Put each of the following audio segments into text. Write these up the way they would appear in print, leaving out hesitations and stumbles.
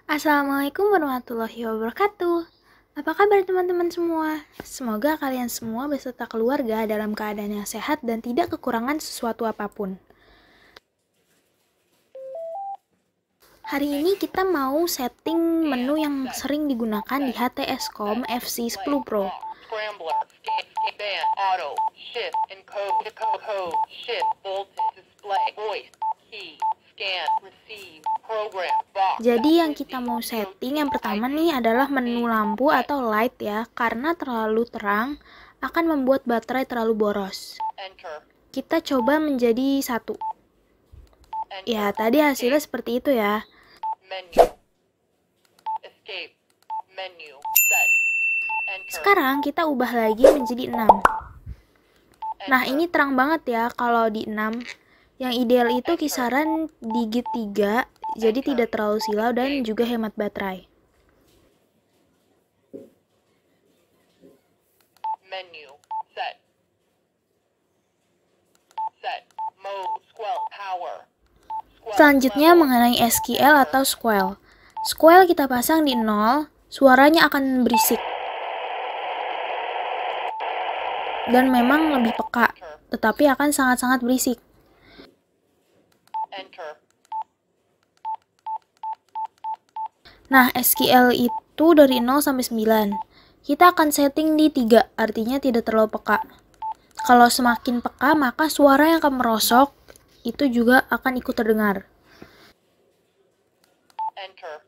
Assalamualaikum warahmatullahi wabarakatuh. Apa kabar teman-teman semua? Semoga kalian semua beserta keluarga dalam keadaan yang sehat dan tidak kekurangan sesuatu apapun. Hari ini kita mau setting menu yang sering digunakan di HTSCOM FC10 Pro. Scrambler, scan, band, auto, shift, encode, code, shift, voltage, display, voice, key, scan, receive, program, box. Jadi yang kita mau setting yang pertama nih adalah menu lampu atau light ya, karena terlalu terang akan membuat baterai terlalu boros. Enter, Kita coba menjadi 1. Ya, tadi hasilnya seperti itu ya. menu, escape, menu, set, enter, Sekarang kita ubah lagi menjadi 6. Nah, ini terang banget ya kalau di 6. Yang ideal itu kisaran digit 3, jadi tidak terlalu silau dan juga hemat baterai. menu, set, mode, squelch, power, squelch, Selanjutnya level, mengenai SQL atau Squell. Squell kita pasang di 0, suaranya akan berisik. Dan memang lebih peka, tetapi akan sangat-sangat berisik. enter, Nah, SQL itu dari 0 sampai 9. Kita akan setting di 3, artinya tidak terlalu peka. Kalau semakin peka, maka suara yang akan merosok itu juga akan ikut terdengar. enter,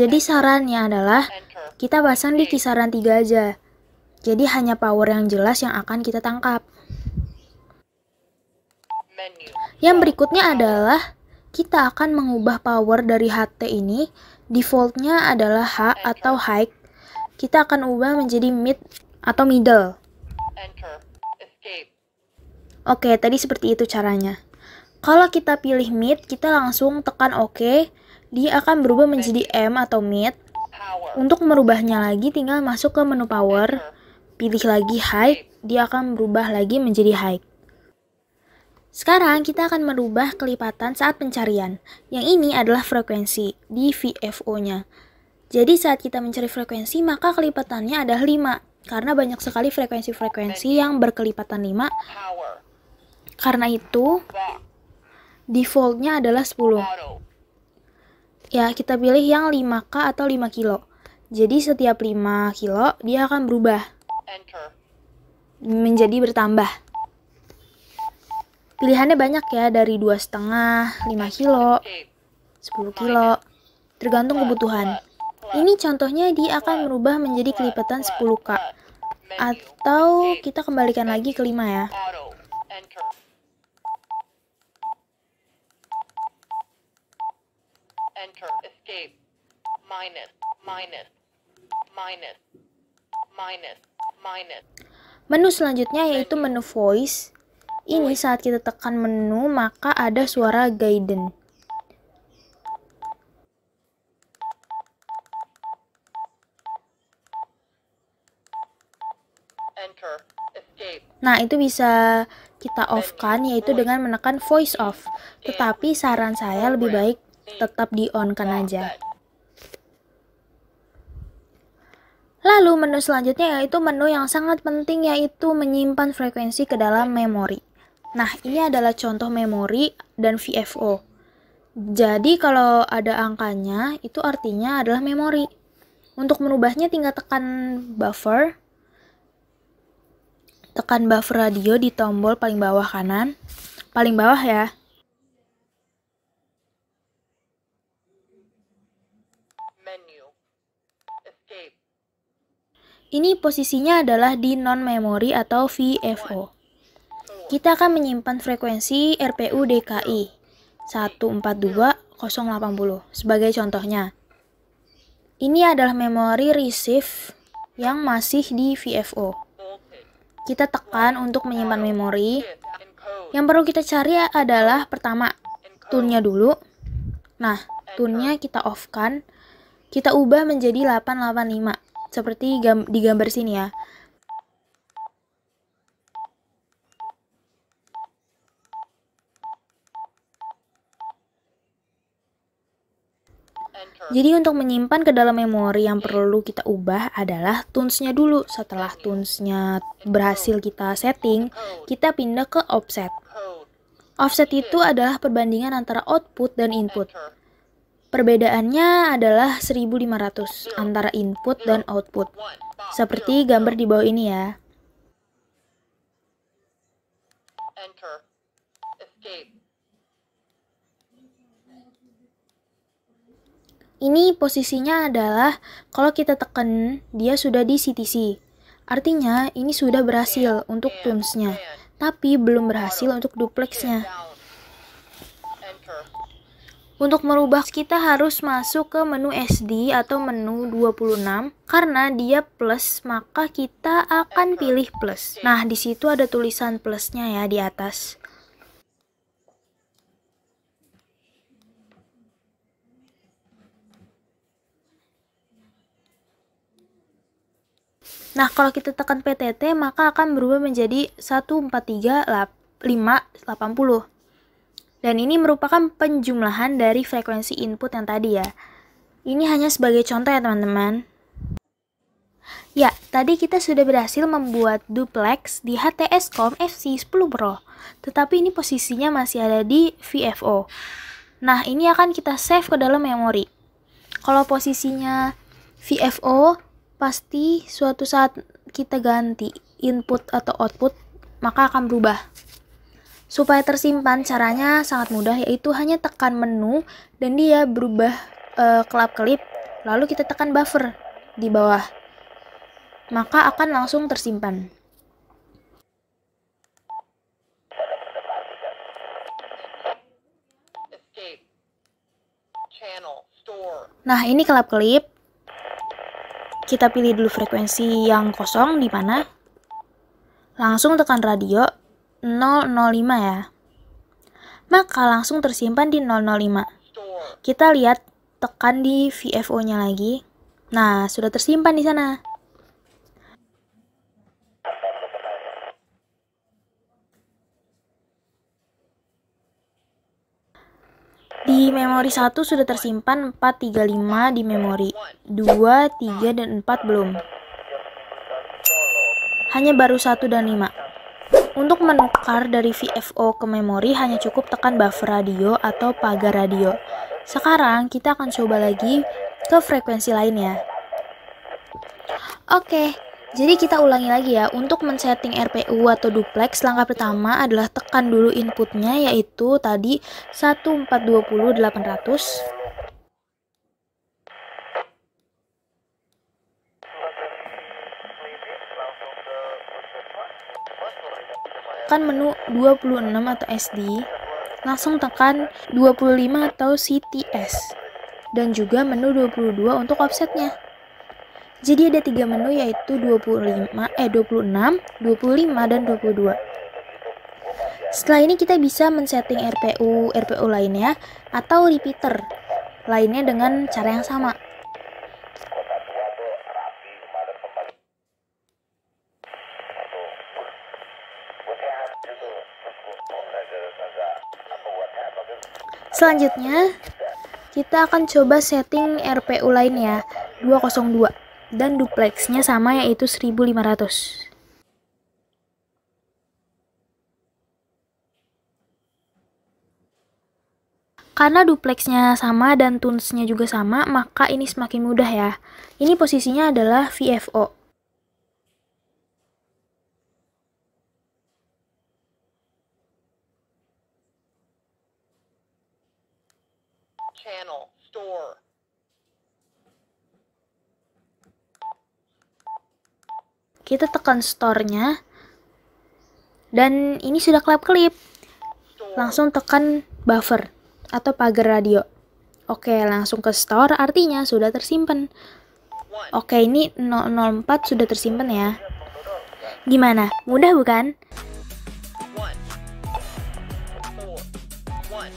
Jadi sarannya adalah enter, kita pasang di kisaran 3 aja. Jadi hanya power yang jelas yang akan kita tangkap. menu, Yang berikutnya adalah kita akan mengubah power dari HT ini. Defaultnya adalah H atau high. Kita akan ubah menjadi mid atau middle. enter, escape, Oke, tadi seperti itu caranya. Kalau kita pilih mid, kita langsung tekan OK. Dia akan berubah menjadi M atau mid. power, Untuk merubahnya lagi, tinggal masuk ke menu power. enter, Pilih lagi high, dia akan berubah lagi menjadi high. Sekarang kita akan merubah kelipatan saat pencarian. Yang ini adalah frekuensi di VFO-nya. Jadi saat kita mencari frekuensi, maka kelipatannya adalah 5. Karena banyak sekali frekuensi-frekuensi yang berkelipatan 5. power, Karena itu, box, defaultnya adalah 10. auto, Ya, kita pilih yang 5K atau 5 kilo. Jadi setiap 5 kilo, dia akan berubah enter, menjadi bertambah. Pilihannya banyak ya, dari 2,5, 5 kilo, escape, 10 kilo, tergantung kebutuhan. Ini contohnya dia akan merubah menjadi kelipatan 10K. menu, Atau kita kembalikan lagi ke 5 ya. auto, enter, enter, escape, minus, minus, minus, minus, minus, Menu selanjutnya yaitu menu voice. Ini saat kita tekan menu, maka ada suara guidance. enter, escape, Nah, itu bisa kita off-kan, yaitu dengan menekan voice off. Tetapi saran saya lebih baik tetap di-on-kan aja. set, Lalu menu selanjutnya yaitu menu yang sangat penting, yaitu menyimpan frekuensi ke dalam memori. Nah, ini adalah contoh memori dan VFO. Jadi kalau ada angkanya, itu artinya adalah memori. Untuk merubahnya tinggal tekan buffer. Tekan buffer radio di tombol paling bawah kanan. Paling bawah ya. menu, escape, Ini posisinya adalah di non-memory atau VFO. Kita akan menyimpan frekuensi RPU DKI 142080 sebagai contohnya. Ini adalah memori receive yang masih di VFO. voltage, Kita tekan untuk menyimpan memori. shift, encode, Yang perlu kita cari adalah pertama, encode, tune-nya dulu. Nah, tune-nya kita off-kan. Kita ubah menjadi 885 seperti di gambar sini ya. Jadi untuk menyimpan ke dalam memori yang perlu kita ubah adalah tunes-nya dulu. Setelah tunes-nya berhasil kita setting, kita pindah ke offset. Offset itu adalah perbandingan antara output dan input. Perbedaannya adalah 1500 antara input dan output. Seperti gambar di bawah ini ya. Enter. Escape. Ini posisinya adalah kalau kita tekan dia sudah di CTC. Artinya ini sudah berhasil untuk tunes-nya, tapi belum berhasil untuk duplexnya. Enter. Untuk merubah kita harus masuk ke menu SD atau menu 26. Karena dia plus, maka kita akan pilih plus. Nah, di situ ada tulisan plusnya ya di atas. Nah, kalau kita tekan PTT, maka akan berubah menjadi 143.580. Dan ini merupakan penjumlahan dari frekuensi input yang tadi ya. Ini hanya sebagai contoh ya teman-teman. Ya, tadi kita sudah berhasil membuat duplex di HTS-COM FC10 Pro. Tetapi ini posisinya masih ada di VFO. Nah, ini akan kita save ke dalam memori. Kalau posisinya VFO, pasti suatu saat kita ganti input atau output, maka akan berubah. Supaya tersimpan, caranya sangat mudah, yaitu hanya tekan menu dan dia berubah kelap-kelip, lalu kita tekan buffer di bawah, maka akan langsung tersimpan. Escape. Channel. Store. Nah, ini kelap-kelip. Kita pilih dulu frekuensi yang kosong di mana. Langsung tekan radio 005 ya. Maka langsung tersimpan di 005. Store. Kita lihat, tekan di VFO-nya lagi. Nah, sudah tersimpan di sana. Di memori 1 sudah tersimpan 435 di memori. 2, 3, dan 4 belum. Hanya baru 1 dan 5. Untuk menukar dari VFO ke memori hanya cukup tekan buffer radio atau pagar radio. Sekarang kita akan coba lagi ke frekuensi lain ya. Oke, jadi kita ulangi lagi ya. Untuk men-setting RPU atau duplex, langkah pertama adalah tekan dulu inputnya, yaitu tadi 1420800. Tekan menu 26 atau SD, langsung tekan 25 atau CTS, dan juga menu 22 untuk offsetnya. Jadi ada 3 menu, yaitu 26, 25, dan 22. Setelah ini kita bisa men-setting RPU lainnya atau repeater lainnya dengan cara yang sama. Selanjutnya, kita akan coba setting RPU lainnya 202 dan duplexnya sama, yaitu 1500. Karena duplexnya sama dan tunesnya juga sama, maka ini semakin mudah ya. Ini posisinya adalah VFO. Channel. Store. Kita tekan store-nya, dan ini sudah kelap-kelip. Langsung tekan buffer atau pagar radio. Oke, langsung ke store, artinya sudah tersimpan. Oke, ini 004 sudah tersimpan ya. Gimana? Mudah bukan? 1, 4, 1.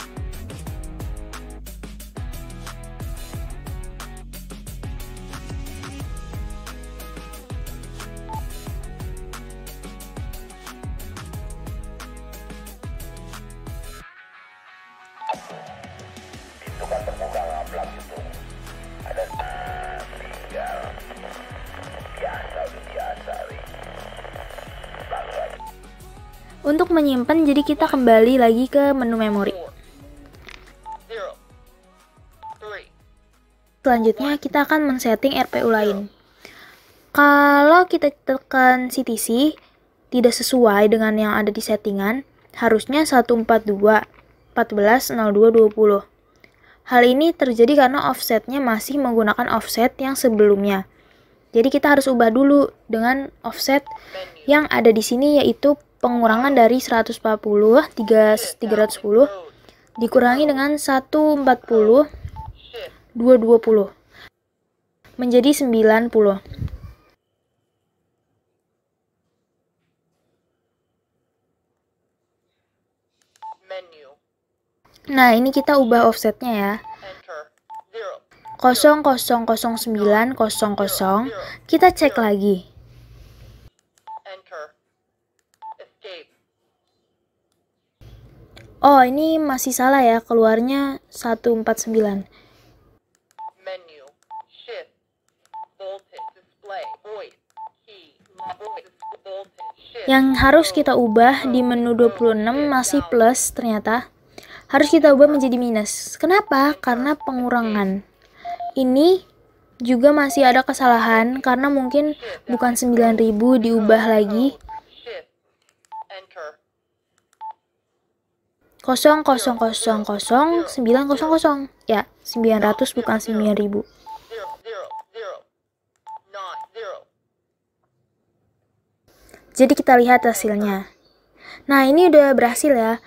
Itu kan terbuka ngablak itu. Untuk menyimpan, jadi kita kembali lagi ke menu memori. 0, 3, Selanjutnya kita akan men-setting RPU lain. Kalau kita tekan CTC tidak sesuai dengan yang ada di settingan, harusnya 142, 14, 02, 20. Hal ini terjadi karena offsetnya masih menggunakan offset yang sebelumnya. Jadi kita harus ubah dulu dengan offset yang ada di sini, yaitu pengurangan dari 140, 310 dikurangi dengan 140, 220 menjadi 90. menu, Nah, ini kita ubah offsetnya ya. enter, 0, 0,00900. Kita cek lagi. enter, escape, Oh, ini masih salah ya, keluarnya 149. menu, shift, voltage, display, voice, key, voice, voltage, shift, Yang harus kita ubah di menu 26 masih plus ternyata. Harus kita ubah menjadi minus. Kenapa? Karena pengurangan. Ini juga masih ada kesalahan karena mungkin bukan 9.000 diubah lagi. shift, enter, 0,000,900. Ya, 900 bukan 9.000. 0, 0, 0, not 0, Jadi kita lihat hasilnya. Nah, ini udah berhasil ya.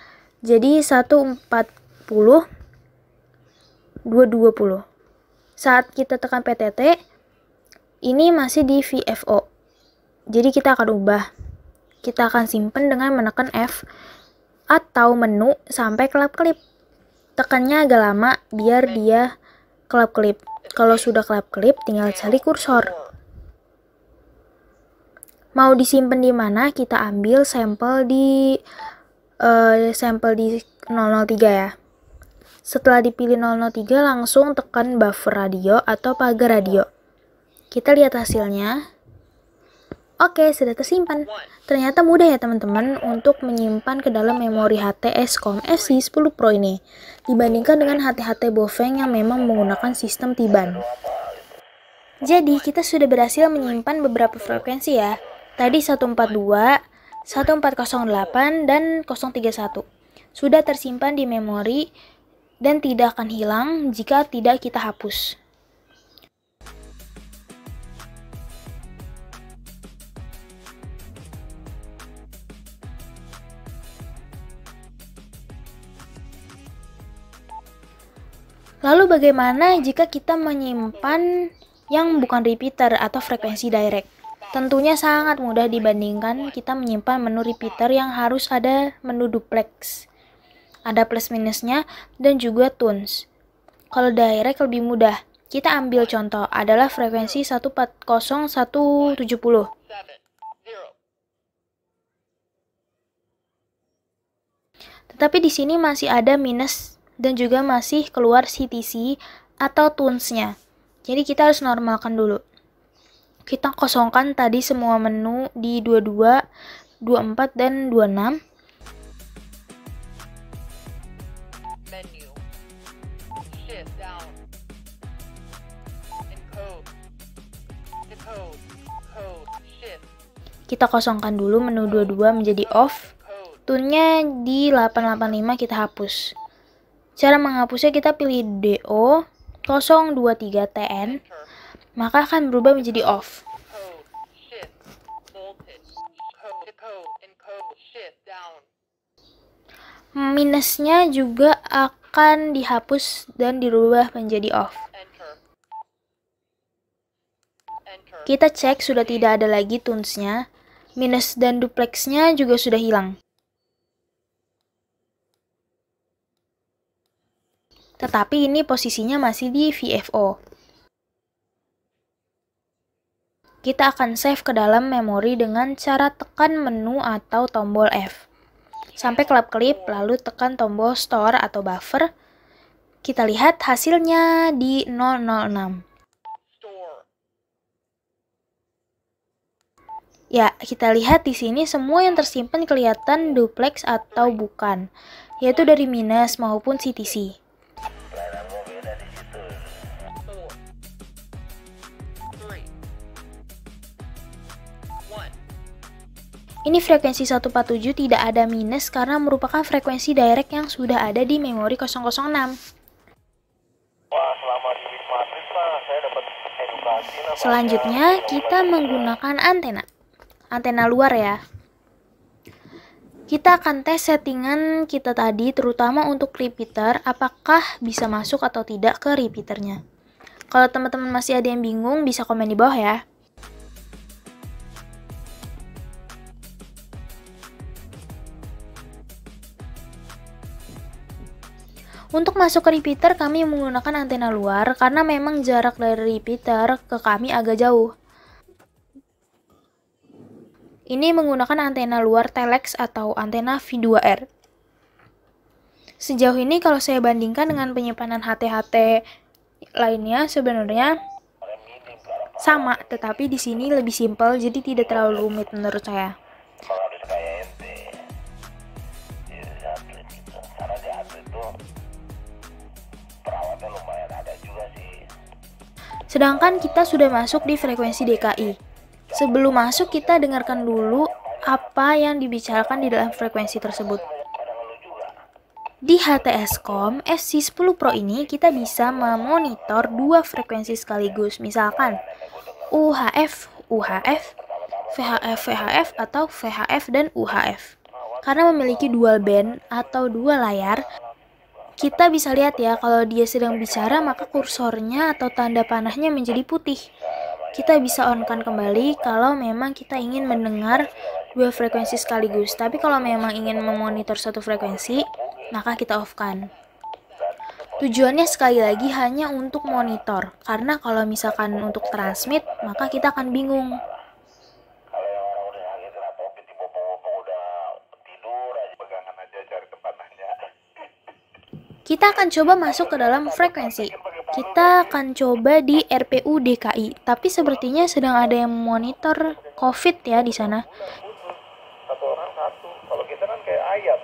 Jadi 140, 220. Saat kita tekan PTT, ini masih di VFO. Jadi kita akan ubah. Kita akan simpan dengan menekan F atau menu sampai kelap-kelip. Tekannya agak lama biar dia kelap-kelip. Kalau sudah kelap-kelip, tinggal cari kursor. Mau disimpan di mana, kita ambil sampel di 003 ya. Setelah dipilih 003, langsung tekan buffer radio atau pagar radio. Kita lihat hasilnya. Oke, sudah tersimpan. Ternyata mudah ya teman-teman untuk menyimpan ke dalam memori HT Escom FC10 Pro ini, dibandingkan dengan HT-HT Bofeng yang memang menggunakan sistem T-Band. Jadi, kita sudah berhasil menyimpan beberapa frekuensi ya. Tadi 142, 1408, dan 031. Sudah tersimpan di memori dan tidak akan hilang jika tidak kita hapus. Lalu bagaimana jika kita menyimpan yang bukan repeater atau frekuensi direct? Tentunya sangat mudah dibandingkan kita menyimpan menu repeater yang harus ada menu duplex. Ada plus minusnya dan juga tunes. Kalau direct lebih mudah. Kita ambil contoh adalah frekuensi 140, 170. 7, 0, Tetapi di sini masih ada minus dan juga masih keluar CTC atau tunes-nya. Jadi kita harus normalkan dulu. Kita kosongkan tadi semua menu di 22, 24, dan 26. menu, shift down, encode, decode, code, shift, Kita kosongkan dulu menu 22 menjadi off. code, Tune-nya di 885 kita hapus. Cara menghapusnya kita pilih DO 023TN, enter, maka akan berubah menjadi off. code, shift, voltage, code, decode, encode, shift down, Minusnya juga akan dihapus dan dirubah menjadi off. enter, enter, Kita cek sudah tidak ada lagi tunes-nya. Minus dan duplexnya juga sudah hilang. Tetapi ini posisinya masih di VFO. Kita akan save ke dalam memori dengan cara tekan menu atau tombol F. Sampai kelap-kelip, lalu tekan tombol store atau buffer. Kita lihat hasilnya di 006. store, Ya, kita lihat di sini semua yang tersimpan kelihatan duplex atau bukan, yaitu dari minus maupun CTC. Ini frekuensi 147 tidak ada minus karena merupakan frekuensi direct yang sudah ada di memori 006. Wah, selama di Wisma Atlet, Pak, saya dapat edukasi. Selanjutnya, kita menggunakan antena luar ya. Kita akan tes settingan kita tadi, terutama untuk repeater, apakah bisa masuk atau tidak ke repeaternya. Kalau teman-teman masih ada yang bingung, bisa komen di bawah ya. Untuk masuk ke repeater, kami menggunakan antena luar karena memang jarak dari repeater ke kami agak jauh. Ini menggunakan antena luar telex atau antena V2R. Sejauh ini kalau saya bandingkan dengan penyimpanan HT-HT lainnya sebenarnya sama, tetapi di sini lebih simpel jadi tidak terlalu rumit menurut saya. Kalau harus kayak ente di Wisma Atlet gitu. Karena di atlet itu perawatnya lumayan ada juga sih. Sedangkan kita sudah masuk di frekuensi DKI. Sebelum masuk, kita dengarkan dulu apa yang dibicarakan di dalam frekuensi tersebut. Di HTSCOM SC10 Pro ini, kita bisa memonitor dua frekuensi sekaligus. Misalkan UHF, VHF, VHF, atau VHF dan UHF. Karena memiliki dual band atau dua layar, kita bisa lihat ya, kalau dia sedang bicara maka kursornya atau tanda panahnya menjadi putih. Kita bisa on-kan kembali kalau memang kita ingin mendengar dua frekuensi sekaligus. Tapi kalau memang ingin memonitor satu frekuensi, maka kita off-kan. Tujuannya sekali lagi hanya untuk monitor, karena kalau misalkan untuk transmit, maka kita akan bingung. Kalau yang orang udah sakit kena COVID, tiba-tiba udah tidur aja, pegangan aja cari tempatnya. Kita akan coba masuk ke dalam frekuensi. Kita akan coba di RPU DKI, tapi sepertinya sedang ada yang monitor COVID ya di sana. Satu orang satu. Kalau kita kan kayak ayat.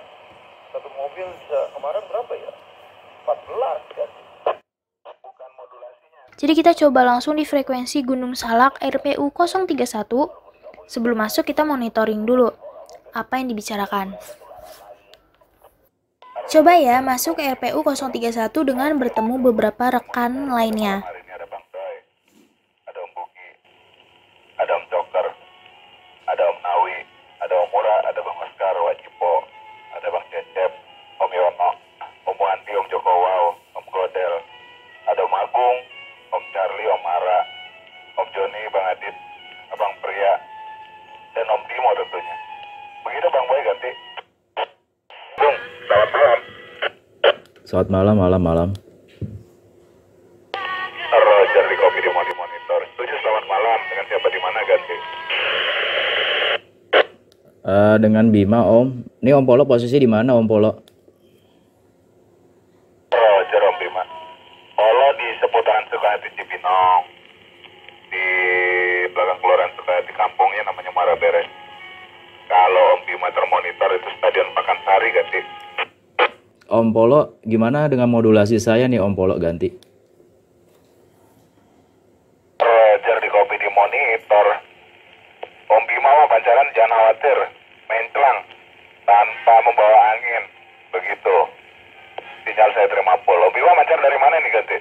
Satu mobil bisa kemarin berapa ya? 14 kan. Bukan modulasinya. Jadi kita coba langsung di frekuensi Gunung Salak RPU 031. Sebelum masuk kita monitoring dulu apa yang dibicarakan. Coba ya masuk ke RPU 031 dengan bertemu beberapa rekan lainnya. Hari ini ada Bang Doy, ada Om Buki, ada Om Joker, ada Om Nawi, ada Om Mura, ada Bang Oscar, Wajipo, ada Bang Cecep, Om Yono, Om Wanti, Om Joko Wow, Om Godel, ada Om Agung, Om Charlie, Om Ara, Om Joni, Bang Adit, Abang Pria, dan Om Timo tentunya. Begitu Bang Boy ganti. Bung, selamat malam. Selamat malam. Roger di kopi di monitor. Setuju, selamat malam. Dengan siapa di mana ganti? Dengan Bima, Om. Ini Om Polo posisi di mana, Om Polo? Roger Om Bima. Polo di seputaran Sukahati Cibinong. Di belakang Kelurahan Sukahati, kampungnya namanya Muara Beres. Kalau Om Bima termonitor itu Stadion Pakansari ganti. Om Polo, gimana dengan modulasi saya nih, Om Polo ganti? Roger di kopi di monitor. Om Bima mah pacaran jangan khawatir. Main celang. Tanpa membawa angin. Begitu. Sinyal saya terima full. Om Bima mancar dari mana nih ganti?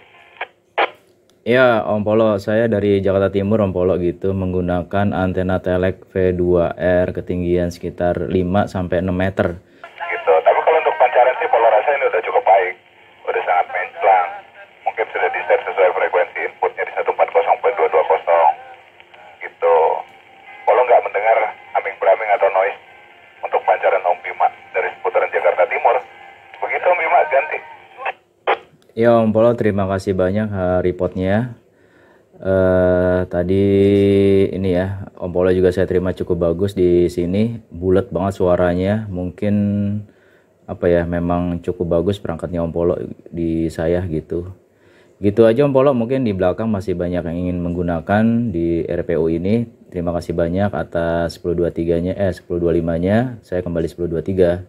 Ya, Om Polo, saya dari Jakarta Timur, Om Polo gitu, menggunakan antena telek V2R ketinggian sekitar 5-6 meter. Gitu. Tapi kalau untuk pancaran sih Polo rasa ini udah cukup baik. Udah sangat menclang. Mungkin sudah di-set sesuai frekuensi inputnya di 140.220. Gitu. Polo nggak mendengar aming-beraming atau noise untuk pancaran Om Bima dari seputaran Jakarta Timur. Begitu Om Bima, ganti. Ya, Om Polo, terima kasih banyak reportnya. Tadi ini ya, Om Polo juga saya terima cukup bagus di sini, bulat banget suaranya. Mungkin apa ya, memang cukup bagus perangkatnya Om Polo di saya gitu. Gitu aja Om Polo, mungkin di belakang masih banyak yang ingin menggunakan di RPU ini. Terima kasih banyak atas 1023-nya, 1025-nya. Saya kembali 1023.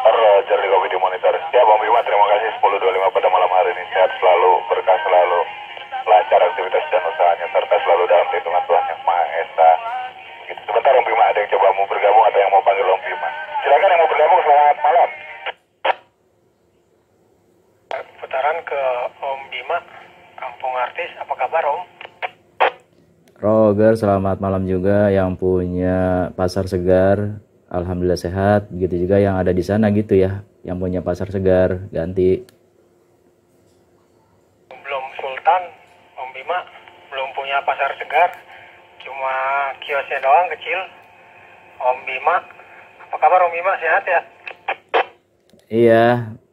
Roger di Kopi di Monitor. Siap Om Bima, terima kasih 1025 pada malam hari ini. Sehat selalu, berkah selalu, lancar aktivitas dan usahanya, serta selalu dalam lindungan Tuhan Yang Maha Esa. Begitu. Sebentar Om Bima, ada yang coba mau bergabung atau yang mau panggil Om Bima. Silakan yang mau bergabung, selamat malam. Putaran ke Om Bima, Kampung Artis, apa kabar Om? Roger, selamat malam juga yang punya pasar segar. Alhamdulillah sehat. Begitu juga yang ada di sana gitu ya, yang punya pasar segar. Ganti. Belum Sultan, Om Bima, belum punya pasar segar. Cuma kiosnya doang kecil. Om Bima, apa kabar Om Bima, sehat ya? Iya,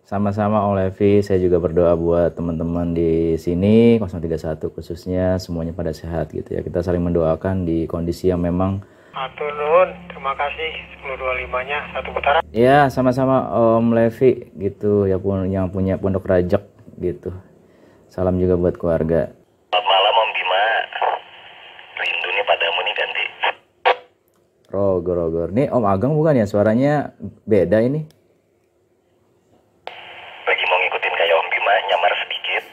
sama-sama Om Levi. Saya juga berdoa buat teman-teman di sini 031 khususnya semuanya pada sehat gitu ya. Kita saling mendoakan di kondisi yang memang. Atur Nun, terima kasih 1025-nya satu putaran. Ya, sama-sama Om Levi gitu ya, yang punya Pondok Rajak gitu. Salam juga buat keluarga. Selamat malam Om Bima. Rindu nih padamu nih ganti. Roger. Nih Om Ageng bukan ya, suaranya beda ini. Lagi mau ngikutin kayak Om Bima, nyamar sedikit.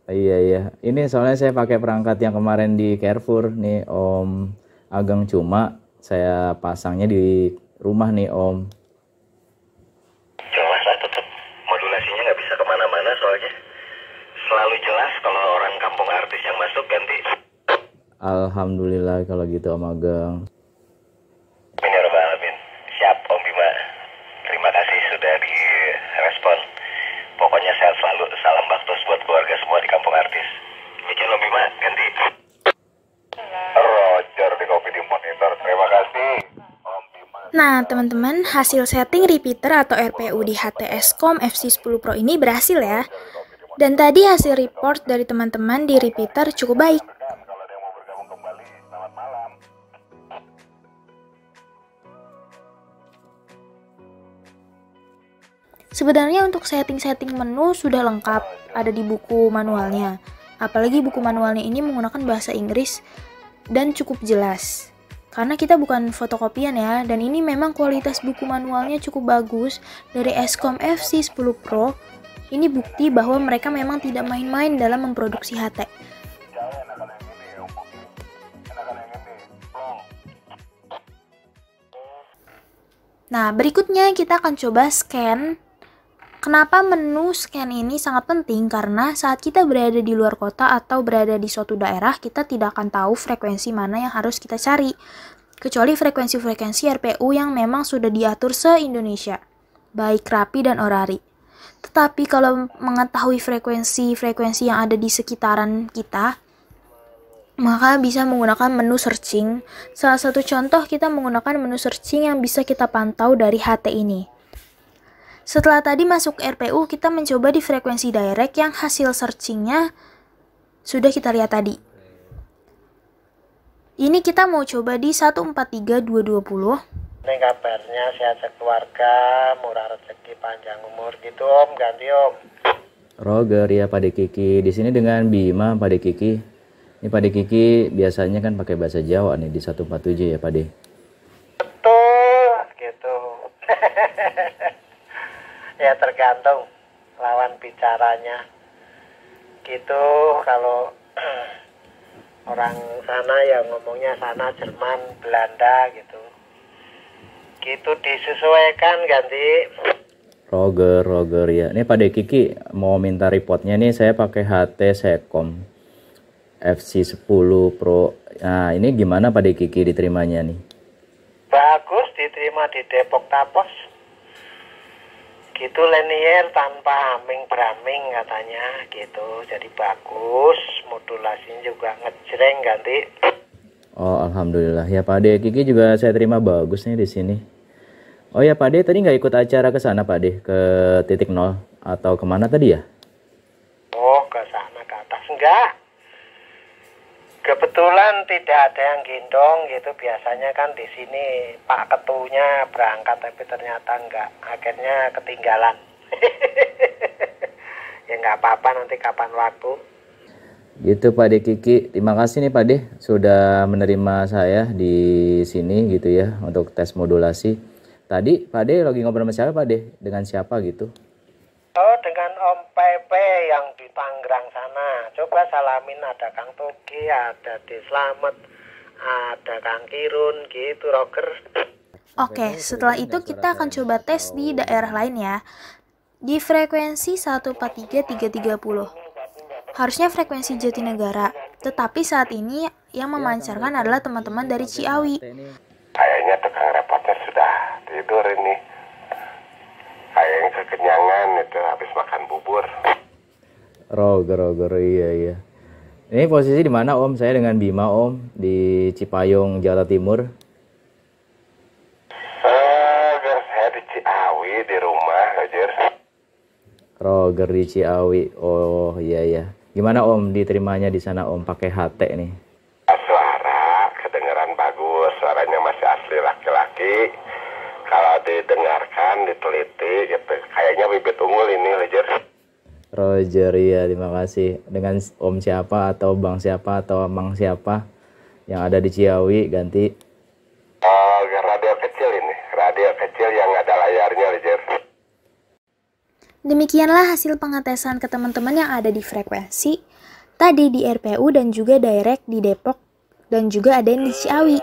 Iya. Ini soalnya saya pakai perangkat yang kemarin di Carrefour nih Om Ageng, cuma saya pasangnya di rumah nih Om. Jelas lah, tetap modulasinya nggak bisa kemana-mana soalnya. Selalu jelas kalau orang Kampung Artis yang masuk ganti. Alhamdulillah kalau gitu Om Ageng. Amin ya Rabbal Alamin. Siap Om Bima. Terima kasih sudah direspon. Pokoknya sehat selalu. Salam baktos buat keluarga semua di Kampung Artis. Demikian Om Bima, ganti. Roger di Kopi di Monitor. Terima kasih Om Bima. Nah, teman-teman, hasil setting repeater atau RPU di HTS-COM FC10 Pro ini berhasil ya. Dan tadi hasil report dari teman-teman di repeater cukup baik. Kalau ada yang mau bergabung kembali, selamat malam. Sebenarnya untuk setting-setting menu sudah lengkap, ada di buku manualnya. Apalagi buku manualnya ini menggunakan bahasa Inggris dan cukup jelas. Karena kita bukan fotokopian ya, dan ini memang kualitas buku manualnya cukup bagus dari Escom FC10 Pro. Ini bukti bahwa mereka memang tidak main-main dalam memproduksi HT. Nah, berikutnya kita akan coba scan. Kenapa menu scan ini sangat penting? Karena saat kita berada di luar kota atau berada di suatu daerah, kita tidak akan tahu frekuensi mana yang harus kita cari. Kecuali frekuensi-frekuensi RPU yang memang sudah diatur se-Indonesia, baik rapi dan orari. Tetapi kalau mengetahui frekuensi-frekuensi yang ada di sekitaran kita, maka bisa menggunakan menu searching. Salah satu contoh kita menggunakan menu searching yang bisa kita pantau dari HT ini. Setelah tadi masuk RPU, kita mencoba di frekuensi direct yang hasil searchingnya sudah kita lihat tadi. Ini kita mau coba di 143220. Ini kabarnya sehat sekeluarga, murah rezeki, panjang umur gitu Om, ganti Om. Roger ya Pak De Kiki. Di sini dengan Bima Pak De Kiki. Ini Pak De Kiki biasanya kan pakai bahasa Jawa nih di 147 ya Pak De. Betul, gitu. Ya tergantung lawan bicaranya. Gitu kalau orang sana ya ngomongnya sana Jerman, Belanda gitu. Gitu disesuaikan ganti. Roger ya. Ini Pak De Kiki mau minta reportnya nih, saya pakai HT Secom FC10 Pro. Nah, ini gimana Pak De Kiki diterimanya nih? Bagus, diterima di Depok Tapos. Gitu linear tanpa haming-braming katanya gitu. Jadi bagus, modulasinya juga ngejreng ganti. Oh, alhamdulillah. Ya Pak De Kiki juga saya terima bagus nih di sini. Oh ya Pak De, tadi nggak ikut acara ke sana Pak De, ke titik nol atau kemana tadi ya? Oh, ke sana ke atas enggak. Kebetulan tidak ada yang gendong gitu. Biasanya kan di sini Pak Ketunya berangkat tapi ternyata enggak. Akhirnya ketinggalan. Ya nggak apa-apa, nanti kapan waktu. Gitu Pak De Kiki. Terima kasih nih Pak De sudah menerima saya di sini gitu ya untuk tes modulasi. Tadi Pak De lagi ngobrol sama siapa Pak De? Dengan siapa gitu? Oh, dengan Om Pepe yang di Tangerang sana. Coba salamin, ada Kang Togi, ada De Slamet, ada Kang Kirun gitu, Roger. Oke, setelah itu kita akan coba tes di daerah lain ya. Di frekuensi 143.330. Harusnya frekuensi Jatinegara, tetapi saat ini yang memancarkan adalah teman-teman dari Ciawi. Kayaknya tukang repotnya sudah tidur ini. Kayaknya kekenyangan itu habis makan bubur. Roger, iya. Ini posisi di mana Om? Saya dengan Bima Om di Cipayung, Jakarta Timur. Saya di Ciawi di rumah, Roger. Roger di Ciawi. Oh iya. Gimana Om diterimanya di sana Om pakai HT nih? Suara kedengaran bagus, suaranya masih asli laki-laki. Kalau didengarkan, diteliti, gitu. Kayaknya bibit unggul ini, Roger. Roger, iya terima kasih. Dengan Om siapa atau Bang siapa atau Mang siapa yang ada di Ciawi ganti? Oh, radio kecil ini, radio kecil yang ada layarnya, Roger. Demikianlah hasil pengetesan ke teman-teman yang ada di frekuensi, tadi di RPU dan juga direct di Depok, dan juga ada yang di Ciawi.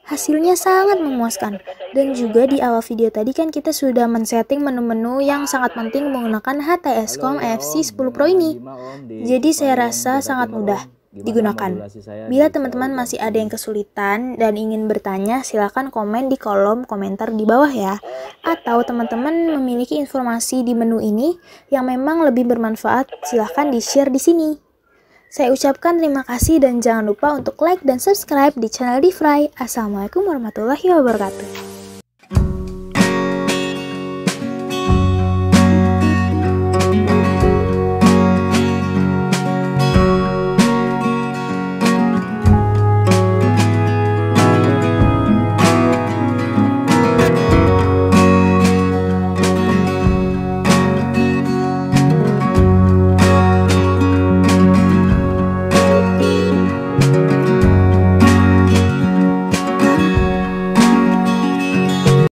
Hasilnya sangat memuaskan. Dan juga di awal video tadi kan kita sudah men-setting menu-menu yang sangat penting menggunakan HTSCOM FC 10 Pro ini. Jadi saya rasa sangat mudah digunakan. Bila teman-teman masih ada yang kesulitan dan ingin bertanya, silakan komen di kolom komentar di bawah ya. Atau teman-teman memiliki informasi di menu ini yang memang lebih bermanfaat, silakan di-share di sini. Saya ucapkan terima kasih dan jangan lupa untuk like dan subscribe di channel Difry. Assalamualaikum warahmatullahi wabarakatuh.